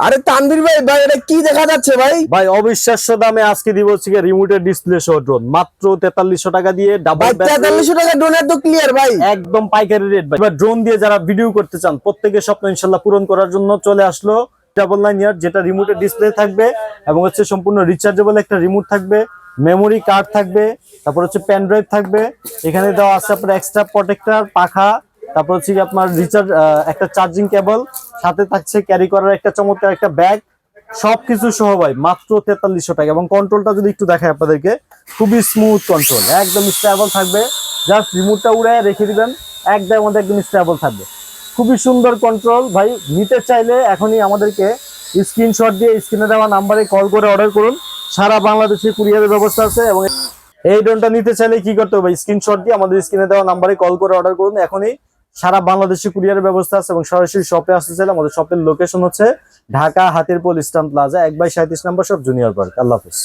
আরে তানভীর ভাই, ভাই এটা কি দেখা যাচ্ছে ভাই? ভাই অবিশ্বাস্য দামে আজকে দিব হচ্ছে রিমোটের ডিসপ্লে সহ ড্রোন মাত্র 4300 টাকা দিয়ে ডাবল ভাই 4300 টাকা ডোনেট তো ক্লিয়ার ভাই। একদম পাইকারি রেট ভাই। এবার ড্রোন দিয়ে যারা ভিডিও করতে চান প্রত্যেকের স্বপ্ন ইনশাআল্লাহ পূরণ করার জন্য চলে আসলো 9 ইয়ার, যেটা রিমোটের ডিসপ্লে থাকবে এবং হচ্ছে সম্পূর্ণ রিচার্জেবল একটা রিমোট থাকবে, মেমোরি কার্ড থাকবে, তারপর হচ্ছে পেন ড্রাইভ থাকবে। এখানে দেওয়া আছে আপনার এক্সট্রা প্রোটেক্টর, পাখা, তারপর হচ্ছে আপনার রিচার্জ, একটা চার্জিং কেবল, সাথে থাকছে ক্যারি করার একটা চমৎকার একটা ব্যাগ, সবকিছু সহ ভাই মাত্র 4300 টাকা। এবং কন্ট্রোলটা যদি একটু দেখায় আপনাদেরকে, খুবই স্মুথ কন্ট্রোল, একদম স্টেবল থাকবে। জাস্ট রিমোটটা উড়ে রেখে দিবেন, একদম মধ্যে একদম স্টেবল থাকবে। খুবই সুন্দর কন্ট্রোল ভাই। নিতে চাইলে এখনই আমাদেরকে স্ক্রিনশট দিয়ে স্ক্রিনে দেওয়া নাম্বারে কল করে অর্ডার করুন। সারা বাংলাদেশে কুরিয়ারের ব্যবস্থা আছে। এবং এই ড্রোনটা নিতে চাইলে কি করতে হবে, স্ক্রিনশট দিয়ে আমাদের স্ক্রিনে দেওয়া নাম্বারে কল করে অর্ডার করুন। এখনই সারা বাংলাদেশে কুরিয়ারের ব্যবস্থা আছে। এবং সরাসরি শপে আসতে চাইলে আমাদের শপের লোকেশন হচ্ছে ঢাকা হাতিরপুল ইস্টার্ন প্লাজা 1/37 নম্বর শপ, জুনিয়র পার্ক। আল্লাহ হাফেজ।